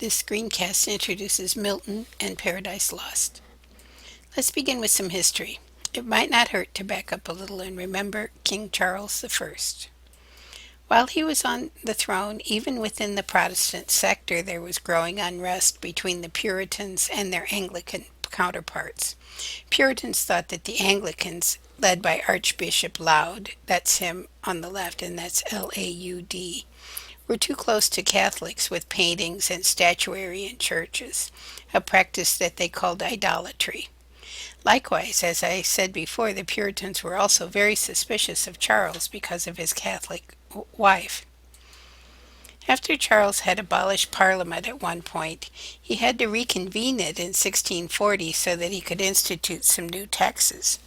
This screencast introduces Milton and Paradise Lost. Let's begin with some history. It might not hurt to back up a little and remember King Charles I. While he was on the throne, even within the Protestant sector, there was growing unrest between the Puritans and their Anglican counterparts. Puritans thought that the Anglicans, led by Archbishop Laud, that's him on the left, and that's Laud, were too close to Catholics with paintings and statuary in churches, a practice that they called idolatry. Likewise, as I said before, the Puritans were also very suspicious of Charles because of his Catholic wife. After Charles had abolished Parliament at one point, he had to reconvene it in 1640 so that he could institute some new taxes.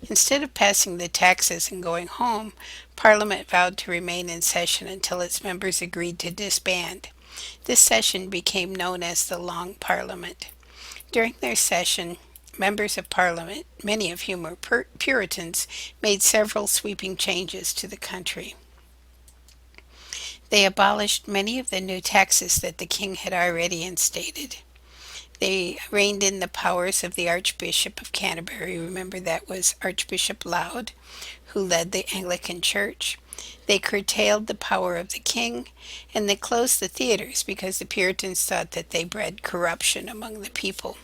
Instead of passing the taxes and going home, Parliament vowed to remain in session until its members agreed to disband. This session became known as the Long Parliament. During their session, members of Parliament, many of whom were Puritans, made several sweeping changes to the country. They abolished many of the new taxes that the king had already instated. They reined in the powers of the Archbishop of Canterbury. Remember, that was Archbishop Laud, who led the Anglican Church. They curtailed the power of the king, and they closed the theaters because the Puritans thought that they bred corruption among the people.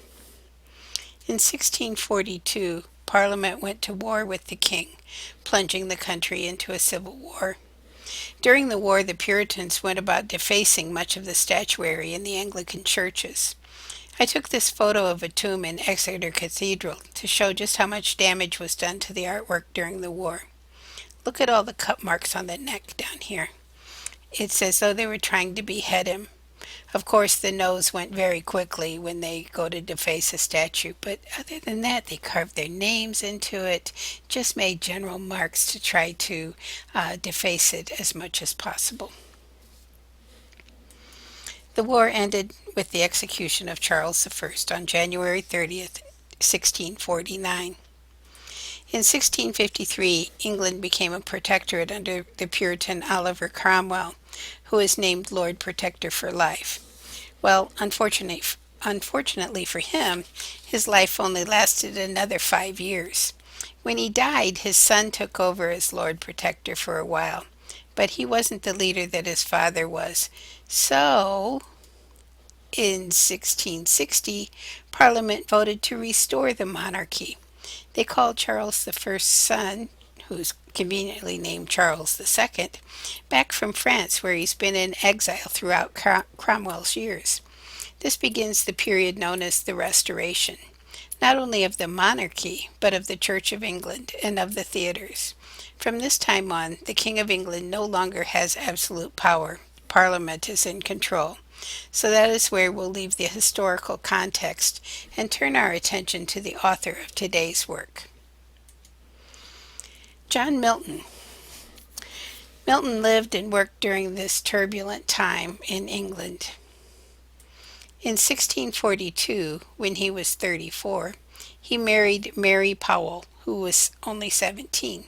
In 1642, Parliament went to war with the king, plunging the country into a civil war. During the war, the Puritans went about defacing much of the statuary in the Anglican churches. I took this photo of a tomb in Exeter Cathedral to show just how much damage was done to the artwork during the war. Look at all the cut marks on the neck down here. It's as though they were trying to behead him. Of course, the nose went very quickly when they go to deface a statue, but other than that, they carved their names into it, just made general marks to try to deface it as much as possible. The war ended with the execution of Charles I on January 30th, 1649. In 1653, England became a protectorate under the Puritan Oliver Cromwell, who was named Lord Protector for life. Well, unfortunately for him, his life only lasted another 5 years. When he died, his son took over as Lord Protector for a while, but he wasn't the leader that his father was. So, in 1660, Parliament voted to restore the monarchy. They called Charles I's son, who's conveniently named Charles II, back from France, where he's been in exile throughout Cromwell's years. This begins the period known as the Restoration, not only of the monarchy, but of the Church of England and of the theatres. From this time on, the King of England no longer has absolute power. Parliament is in control. So that is where we'll leave the historical context and turn our attention to the author of today's work. John Milton. Milton lived and worked during this turbulent time in England. In 1642, when he was 34, he married Mary Powell, who was only 17.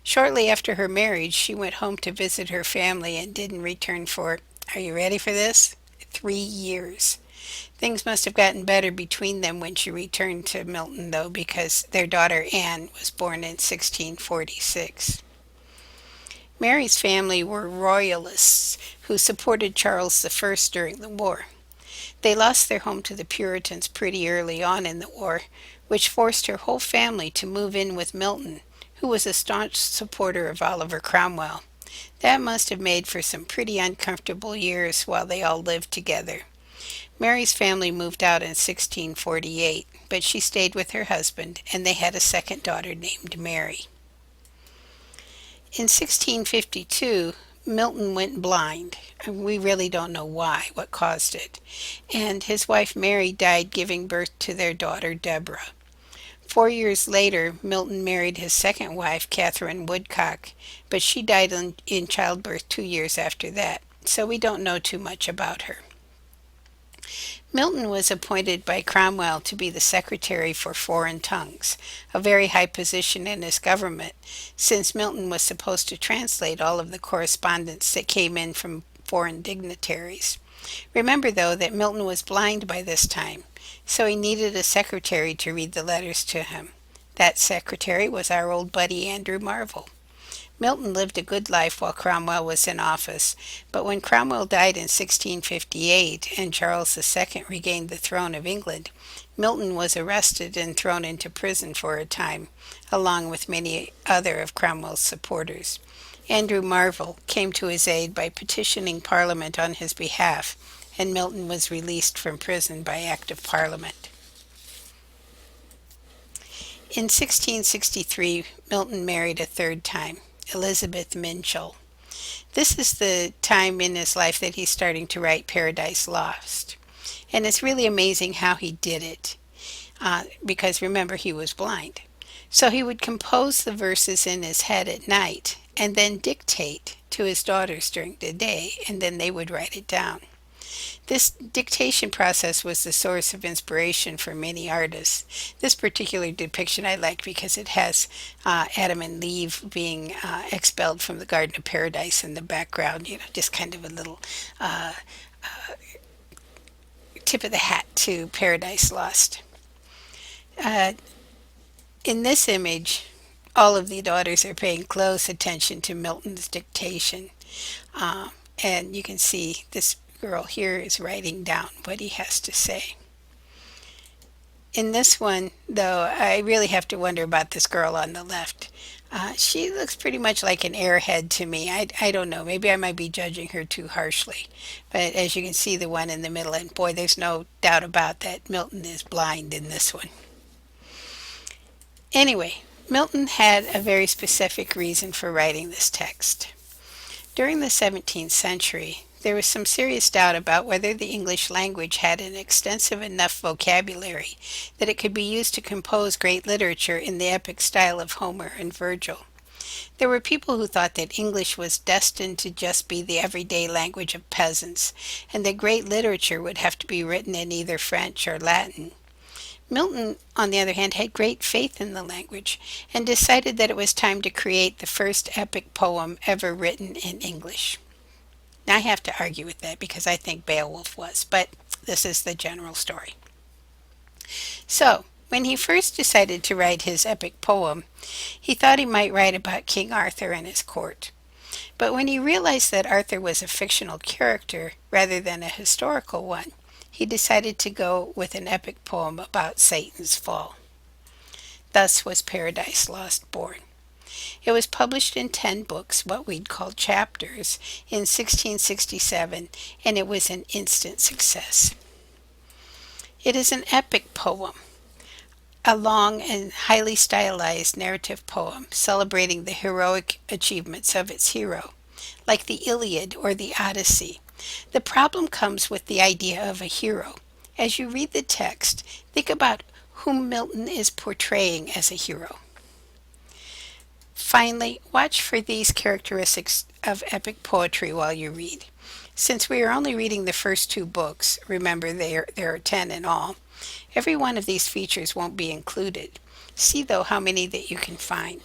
Shortly after her marriage, she went home to visit her family and didn't return for, are you ready for this? 3 years. Things must have gotten better between them when she returned to Milton, though, because their daughter Anne was born in 1646. Mary's family were royalists who supported Charles I during the war. They lost their home to the Puritans pretty early on in the war, which forced her whole family to move in with Milton, who was a staunch supporter of Oliver Cromwell. That must have made for some pretty uncomfortable years while they all lived together. Mary's family moved out in 1648, but she stayed with her husband, and they had a second daughter named Mary. In 1652, Milton went blind. We really don't know why, what caused it. And his wife Mary died giving birth to their daughter Deborah. 4 years later, Milton married his second wife, Catherine Woodcock, but she died in childbirth 2 years after that, so we don't know too much about her. Milton was appointed by Cromwell to be the Secretary for Foreign Tongues, a very high position in his government, since Milton was supposed to translate all of the correspondence that came in from foreign dignitaries. Remember, though, that Milton was blind by this time, so he needed a secretary to read the letters to him. That secretary was our old buddy Andrew Marvell. Milton lived a good life while Cromwell was in office, but when Cromwell died in 1658 and Charles II regained the throne of England, Milton was arrested and thrown into prison for a time, along with many other of Cromwell's supporters. Andrew Marvell came to his aid by petitioning Parliament on his behalf, and Milton was released from prison by Act of Parliament. In 1663, Milton married a third time, Elizabeth Minchell. This is the time in his life that he's starting to write Paradise Lost. And it's really amazing how he did it, because remember, he was blind. So he would compose the verses in his head at night and then dictate to his daughters during the day, and then they would write it down. This dictation process was the source of inspiration for many artists. This particular depiction I like because it has Adam and Eve being expelled from the Garden of Paradise in the background, just kind of a little tip of the hat to Paradise Lost. Uh, in this image, all of the daughters are paying close attention to Milton's dictation. Uh, and you can see this girl here is writing down what he has to say. In this one, though, I really have to wonder about this girl on the left. She looks pretty much like an airhead to me. I don't know. Maybe I might be judging her too harshly. But as you can see, the one in the middle, and boy, there's no doubt about that. Milton is blind in this one. Anyway, Milton had a very specific reason for writing this text. During the 17th century, there was some serious doubt about whether the English language had an extensive enough vocabulary that it could be used to compose great literature in the epic style of Homer and Virgil. There were people who thought that English was destined to just be the everyday language of peasants, and that great literature would have to be written in either French or Latin. Milton, on the other hand, had great faith in the language and decided that it was time to create the first epic poem ever written in English. Now, I have to argue with that because I think Beowulf was, but this is the general story. So, when he first decided to write his epic poem, he thought he might write about King Arthur and his court. But when he realized that Arthur was a fictional character rather than a historical one, he decided to go with an epic poem about Satan's fall. Thus was Paradise Lost born. It was published in 10 books, what we'd call chapters, in 1667, and it was an instant success. It is an epic poem, a long and highly stylized narrative poem celebrating the heroic achievements of its hero, like the Iliad or the Odyssey. The problem comes with the idea of a hero. As you read the text, think about whom Milton is portraying as a hero. Finally, watch for these characteristics of epic poetry while you read. Since we are only reading the first 2 books, remember there are 10 in all, every one of these features won't be included. See, though, how many that you can find.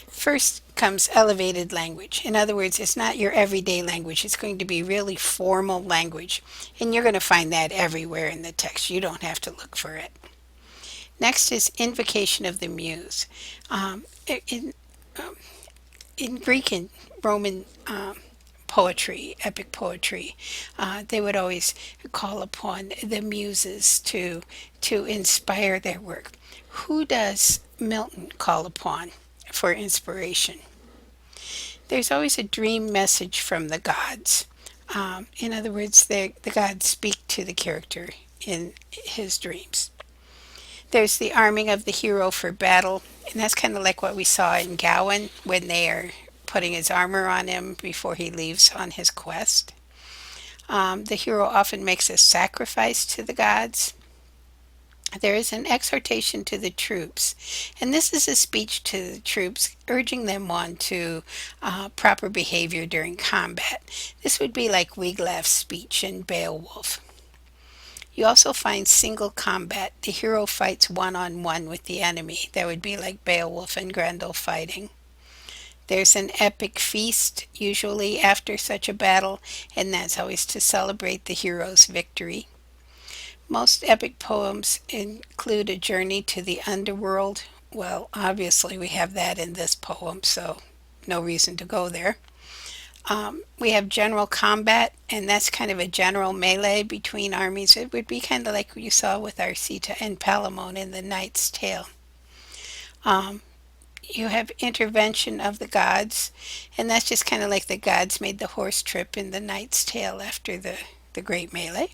First comes elevated language. In other words, it's not your everyday language. It's going to be really formal language. And you're going to find that everywhere in the text. You don't have to look for it. Next is invocation of the muse. In, Greek and Roman poetry, epic poetry, they would always call upon the muses to inspire their work. Who does Milton call upon for inspiration? There's always a dream message from the gods. In other words, the gods speak to the character in his dreams. There's the arming of the hero for battle, and that's kind of like what we saw in Gawain when they are putting his armor on him before he leaves on his quest. The hero often makes a sacrifice to the gods. There is an exhortation to the troops, and this is a speech to the troops urging them on to proper behavior during combat. This would be like Wiglaf's speech in Beowulf. You also find single combat. The hero fights one-on-one with the enemy. That would be like Beowulf and Grendel fighting. There's an epic feast, usually after such a battle, and that's always to celebrate the hero's victory. Most epic poems include a journey to the underworld. Well, obviously, we have that in this poem, so no reason to go there. We have general combat, and that's kind of a general melee between armies. It would be kind of like you saw with Arcita and Palamon in the Knight's Tale. Um, you have intervention of the gods, and that's just kind of like the gods made the horse trip in the Knight's Tale after the great melee.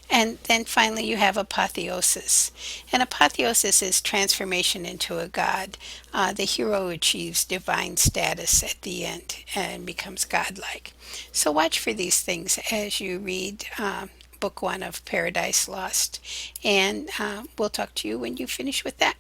And then finally, you have apotheosis. And apotheosis is transformation into a god. The hero achieves divine status at the end and becomes godlike. So watch for these things as you read Book One of Paradise Lost. And we'll talk to you when you finish with that.